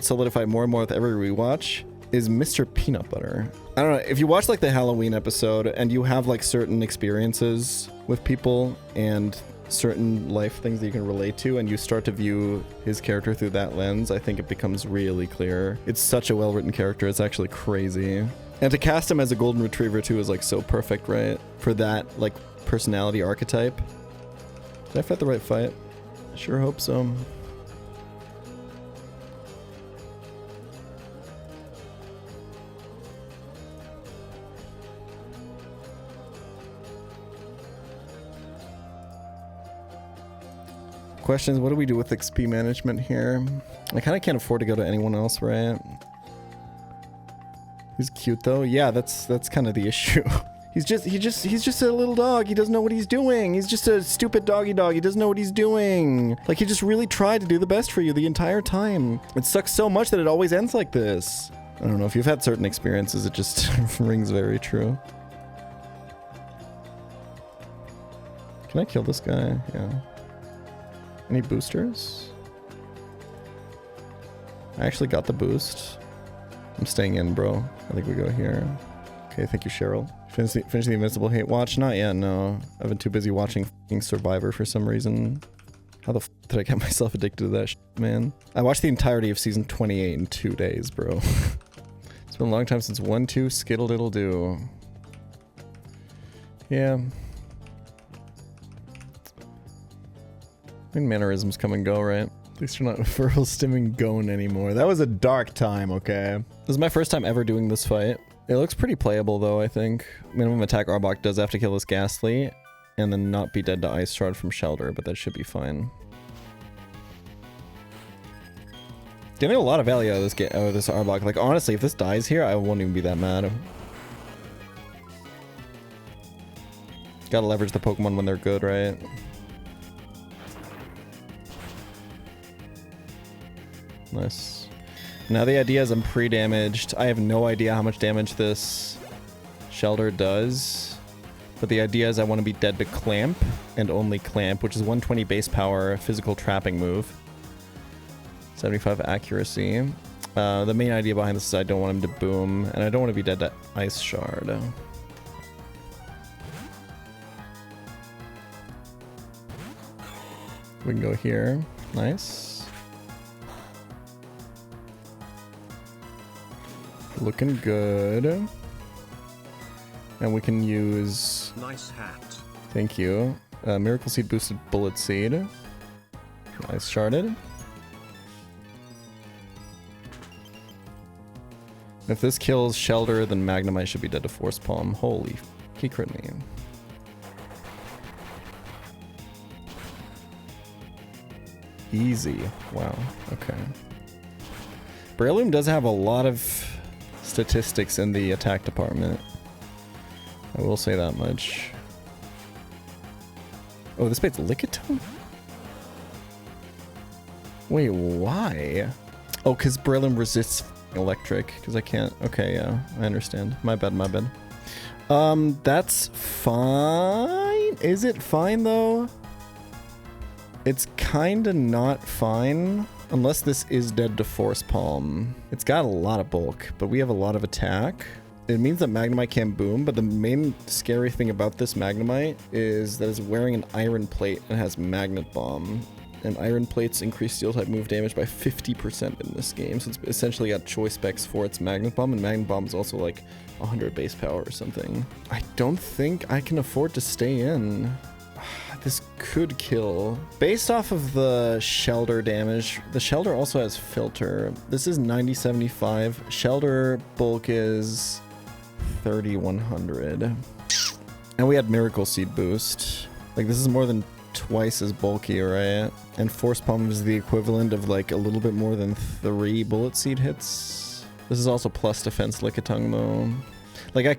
solidified more and more with every rewatch, is Mr. Peanut Butter. I don't know, if you watch like the Halloween episode and you have like certain experiences with people and certain life things that you can relate to, and you start to view his character through that lens, I think it becomes really clear. It's such a well-written character, it's actually crazy. And to cast him as a golden retriever too is like so perfect, right? For that like personality archetype. Did I fight the right fight? I sure hope so. Questions, what do we do with XP management here? I kind of can't afford to go to anyone else, right? He's cute though. Yeah, that's kind of the issue. He's just a little dog. He doesn't know what he's doing. He's just a stupid doggy dog. He doesn't know what he's doing. Like, he just really tried to do the best for you the entire time. It sucks so much that it always ends like this. I don't know, if you've had certain experiences, it just rings very true. Can I kill this guy? Yeah. Any boosters? I actually got the boost. I'm staying in, bro. I think we go here. Okay, thank you, Cheryl. Finish the Invincible Hate Watch? Not yet, no. I've been too busy watching f***ing Survivor for some reason. How the f*** did I get myself addicted to that shit, man? I watched the entirety of season 28 in 2 days, bro. It's been a long time since 1-2 Skittle Diddle Do. Yeah. I mean, mannerisms come and go, right? At least you're not feral stimming going anymore. That was a dark time, okay? This is my first time ever doing this fight. It looks pretty playable, though, I think. Minimum attack Arbok does have to kill this Ghastly, and then not be dead to Ice Shard from Shelter, but that should be fine. Getting a lot of value out of this Arbok. Like, honestly, if this dies here, I won't even be that mad. Gotta leverage the Pokemon when they're good, right? Nice. Now the idea is I'm pre-damaged. I have no idea how much damage this Shelter does. But the idea is I want to be dead to Clamp, and only Clamp, which is 120 base power, physical trapping move. 75 accuracy. The main idea behind this is I don't want him to boom, and I don't want to be dead to Ice Shard. We can go here. Nice. Looking good. And we can use... Nice hat. Thank you. Miracle Seed boosted Bullet Seed. Nice sharded. If this kills Shelter, then Magnemite should be dead to Force Palm. Holy f***, he crit me. Easy. Wow. Okay. Breloom does have a lot of statistics in the attack department. I will say that much. Oh, this bait's Lickitung? Wait, why? Oh, because Breloom resists electric. Because I can't... Okay, yeah. I understand. My bad, my bad. That's fine. Is it fine, though? It's kinda not fine. Unless this is dead to Force Palm. It's got a lot of bulk, but we have a lot of attack. It means that Magnemite can't boom, but the main scary thing about this Magnemite is that it's wearing an Iron Plate and has Magnet Bomb. And Iron Plates increase Steel-type move damage by 50% in this game, so it's essentially got choice specs for its Magnet Bomb, and Magnet Bomb is also like 100 base power or something. I don't think I can afford to stay in. This could kill. Based off of the Shelter damage, the Shelter also has Filter. This is 9075. Shelter bulk is 3100. And we had Miracle Seed boost. Like, this is more than twice as bulky, right? And Force Palm is the equivalent of like a little bit more than 3 bullet seed hits. This is also plus defense Lickitung though. Like I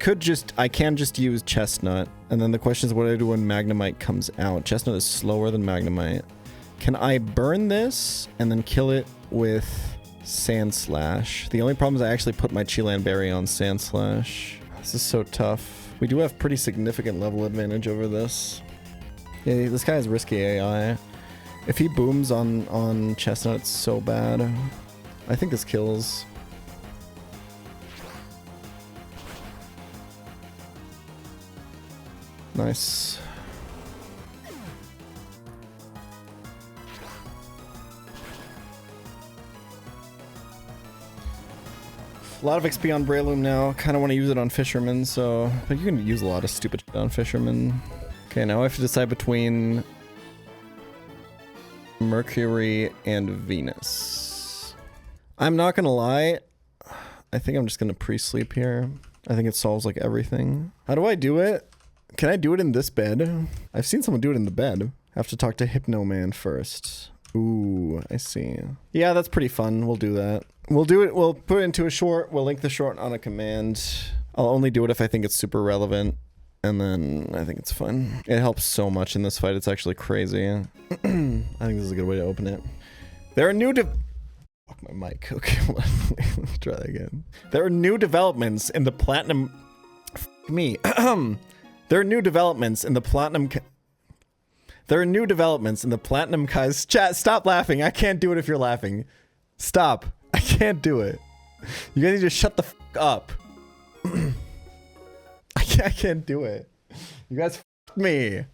can just use Chestnut. And then the question is what do I do when Magnemite comes out? Chestnut is slower than Magnemite. Can I burn this and then kill it with Sand Slash? The only problem is I actually put my Chelan Berry on Sand Slash. This is so tough. We do have pretty significant level advantage over this. Yeah, this guy has risky AI. If he booms on Chestnut, it's so bad. I think this kills. Nice. A lot of XP on Breloom now. Kind of want to use it on Fisherman, so... But you can use a lot of stupid shit on Fisherman. Okay, now I have to decide between... Mercury and Venus. I'm not gonna lie. I think I'm just gonna pre-sleep here. I think it solves like everything. How do I do it? Can I do it in this bed? I've seen someone do it in the bed. I have to talk to Hypno Man first. Ooh, I see. Yeah, that's pretty fun. We'll do that. We'll do it. We'll put it into a short. We'll link the short on a command. I'll only do it if I think it's super relevant. And then I think it's fun. It helps so much in this fight. It's actually crazy. I think this is a good way to open it. There are new Fuck my mic. Okay, hold on. Let's try that again. There are new developments in the Platinum... me. There are new developments in the Platinum... There are new developments in the Platinum Kaizo... Chat, stop laughing. I can't do it if you're laughing. Stop. I can't do it. You guys need to shut the f*** up. I can't do it. You guys f*** me.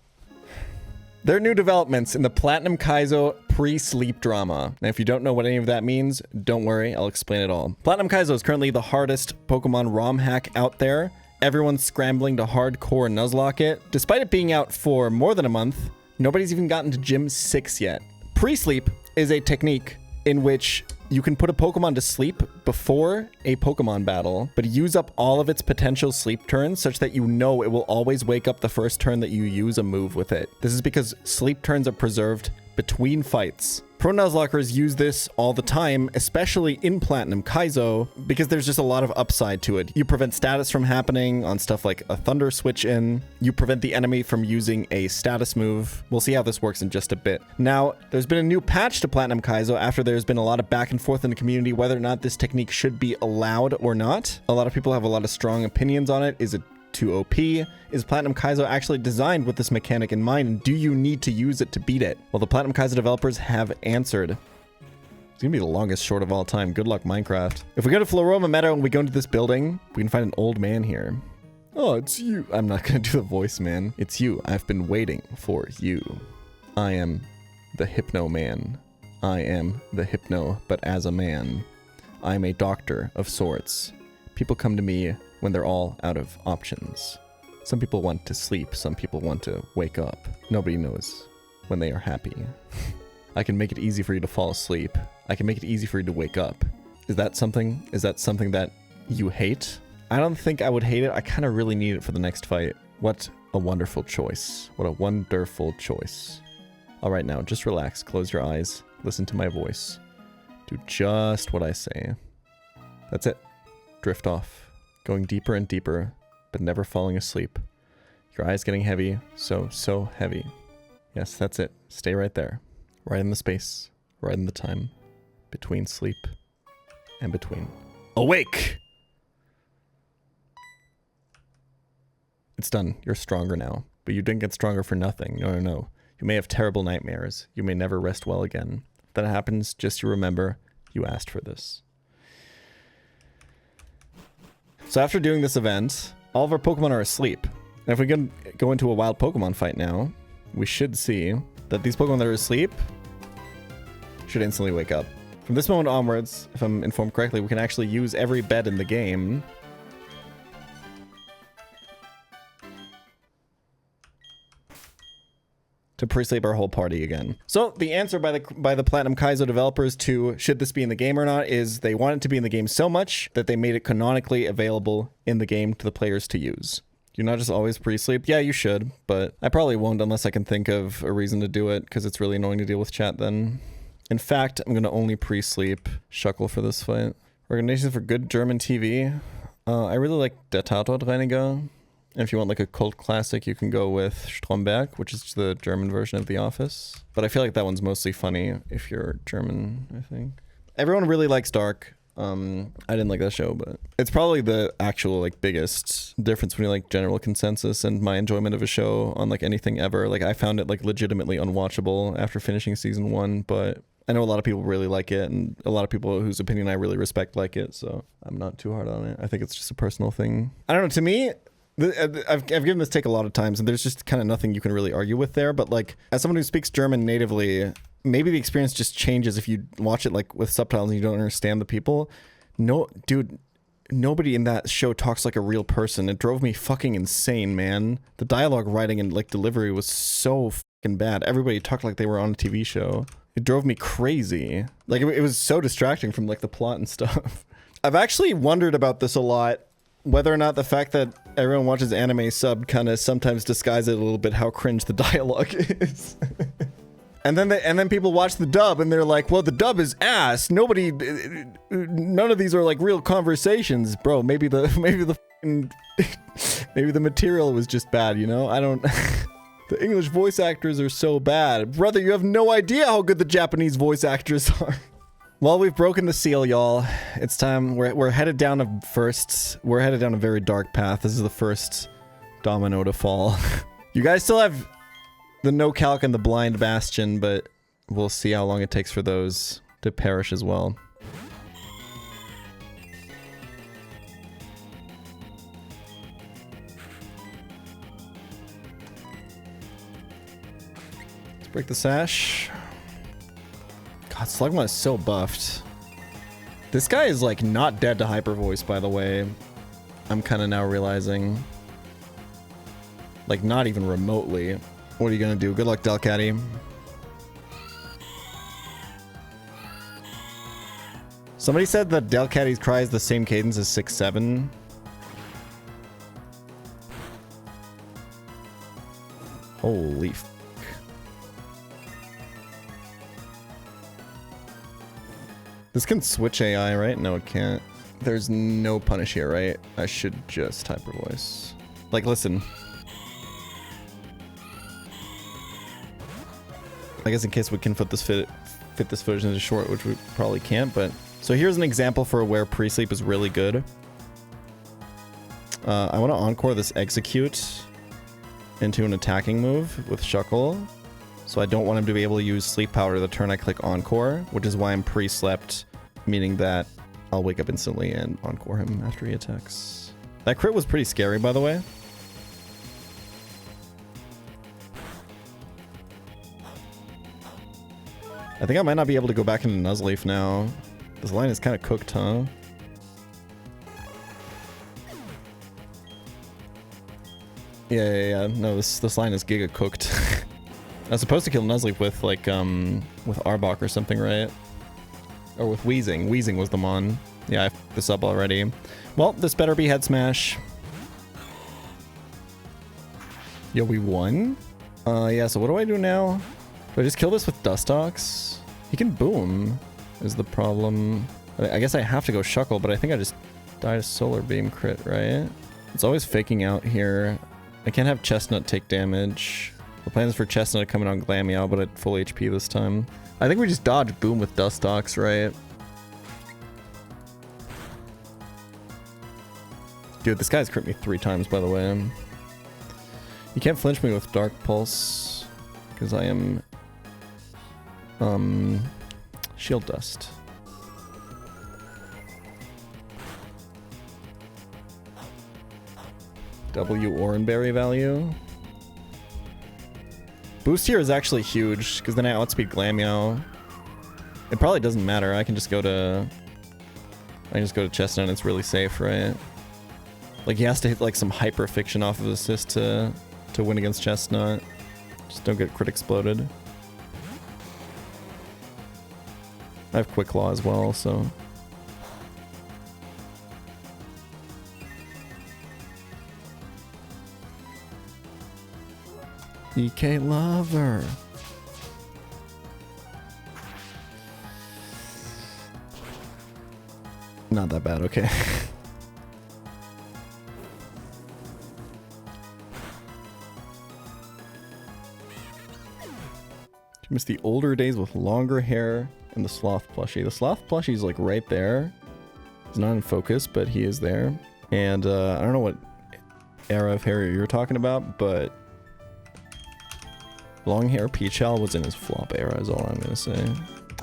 There are new developments in the Platinum Kaizo pre-sleep drama. Now, if you don't know what any of that means, don't worry. I'll explain it all. Platinum Kaizo is currently the hardest Pokemon ROM hack out there. Everyone's scrambling to hardcore Nuzlocke it. Despite it being out for more than a month, nobody's even gotten to Gym 6 yet. Pre-sleep is a technique in which you can put a Pokemon to sleep before a Pokemon battle, but use up all of its potential sleep turns such that you know it will always wake up the first turn that you use a move with it. This is because sleep turns are preserved between fights. Pro Nuzlockers use this all the time, especially in Platinum Kaizo, because there's just a lot of upside to it. You prevent status from happening on stuff like a Thunder Switch in. You prevent the enemy from using a status move. We'll see how this works in just a bit. Now, there's been a new patch to Platinum Kaizo after there's been a lot of back and forth in the community whether or not this technique should be allowed or not. A lot of people have a lot of strong opinions on it. Is it too OP? Is Platinum Kaizo actually designed with this mechanic in mind, and do you need to use it to beat it? Well, the Platinum Kaizo developers have answered. It's gonna be the longest short of all time. Good luck, Minecraft. If we go to Floroma Meadow and we go into this building, we can find an old man here. Oh, it's you. I'm not gonna do the voice, man. It's you. I've been waiting for you. I am the Hypno Man. I am the Hypno, but as a man. I'm a doctor of sorts. People come to me when they're all out of options. Some people want to sleep, some people want to wake up. Nobody knows when they are happy. I can make it easy for you to fall asleep. I can make it easy for you to wake up. Is that something that you hate? I don't think I would hate it. I kind of really need it for the next fight. What a wonderful choice. What a wonderful choice. All right, now just relax, close your eyes, listen to my voice. Do just what I say. That's it. Drift off. Going deeper and deeper, but never falling asleep. Your eyes getting heavy, so heavy. Yes, that's it. Stay right there. Right in the space, right in the time, between sleep and between awake! It's done. You're stronger now. But you didn't get stronger for nothing. No. You may have terrible nightmares. You may never rest well again. If that happens, just you remember, you asked for this. So after doing this event, all of our Pokemon are asleep. And if we can go into a wild Pokemon fight now, we should see that these Pokemon that are asleep should instantly wake up. From this moment onwards, if I'm informed correctly, we can actually use every bed in the game to pre-sleep our whole party again. So the answer by the Platinum Kaizo developers to should this be in the game or not is they want it to be in the game so much that they made it canonically available in the game to the players to use. You not just always pre-sleep? Yeah, you should, but I probably won't unless I can think of a reason to do it, because it's really annoying to deal with chat then. In fact, I'm going to only pre-sleep Shuckle for this fight. Recommendations for good German TV? I really like Der Tatortreiniger. And if you want like a cult classic, you can go with Stromberg, which is the German version of The Office. But I feel like that one's mostly funny if you're German, I think. Everyone really likes Dark. I didn't like that show, but it's probably the actual like biggest difference between like general consensus and my enjoyment of a show on like anything ever. Like I found it like legitimately unwatchable after finishing season 1, but I know a lot of people really like it, and a lot of people whose opinion I really respect like it, so I'm not too hard on it. I think it's just a personal thing. I don't know, to me, I've given this take a lot of times, and there's just kind of nothing you can really argue with there, but like as someone who speaks German natively, maybe the experience just changes if you watch it like with subtitles and you don't understand the people. No, dude, nobody in that show talks like a real person. It drove me fucking insane, man. The dialogue writing and like delivery was so fucking bad. Everybody talked like they were on a TV show. It drove me crazy. Like it was so distracting from like the plot and stuff. I've actually wondered about this a lot, whether or not the fact that everyone watches anime sub kind of sometimes disguises it a little bit how cringe the dialogue is. And then people watch the dub and they're like, well, the dub is ass. None of these are like real conversations, bro. Maybe the material was just bad, you know? I don't. The English voice actors are so bad, brother. You have no idea how good the Japanese voice actors are. Well, we've broken the seal, y'all. It's time. We're headed down We're headed down a very dark path. This is the first domino to fall. You guys still have the no calc and the blind bastion, but we'll see how long it takes for those to perish as well. Let's break the sash. God, Slugma is so buffed. This guy is like not dead to hyper voice, by the way. I'm kind of now realizing. Like not even remotely. What are you gonna do? Good luck, Delcatty. Somebody said that Delcatty's cry is the same cadence as 6-7. Holy f***. This can switch AI, right? No, it can't. There's no punish here, right? I should just hyper voice. Like, listen. I guess in case we can fit this footage into short, which we probably can't, but... So here's an example for where pre-sleep is really good. I want to encore this execute into an attacking move with Shuckle. So I don't want him to be able to use sleep powder the turn I click encore, which is why I'm pre-slept, meaning that I'll wake up instantly and encore him after he attacks. That crit was pretty scary, by the way. I think I might not be able to go back into Nuzleaf now. This line is kind of cooked, huh? Yeah. No, this line is giga cooked. I was supposed to kill Nuzleaf with like with Arbok or something, right? Or with Weezing. Weezing was the mon. Yeah, I f***ed this up already. Well, this better be head smash. Yo, we won? Yeah, so what do I do now? Do I just kill this with Dustox? He can boom, is the problem. I guess I have to go Shuckle, but I think I just died a Solar Beam crit, right? It's always faking out here. I can't have Chestnut take damage. The plan is for Chestnut to come in on Glameow, but at full HP this time. I think we just dodge boom with Dustox, right? Dude, this guy's crit me 3 times, by the way. You can't flinch me with Dark Pulse, because I am... Shield Dust. W Oranberry value. Boost here is actually huge, because then I outspeed Glameow. It probably doesn't matter. I can just go to Chestnut and it's really safe, right? Like he has to hit like some hyper fiction off of assist to win against Chestnut. Just don't get crit exploded. I have Quick Claw as well, so... EK lover. Not that bad, okay. Miss the older days with longer hair and the sloth plushie. The sloth plushie is like right there. He's not in focus, but he is there. And I don't know what era of hair you're talking about, but long hair pChal was in his flop era is all I'm gonna say.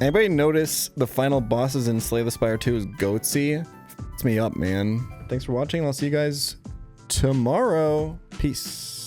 Anybody notice the final bosses in Slay the Spire 2 is Goatsy? It's me up, man. Thanks for watching. I'll see you guys tomorrow. Peace.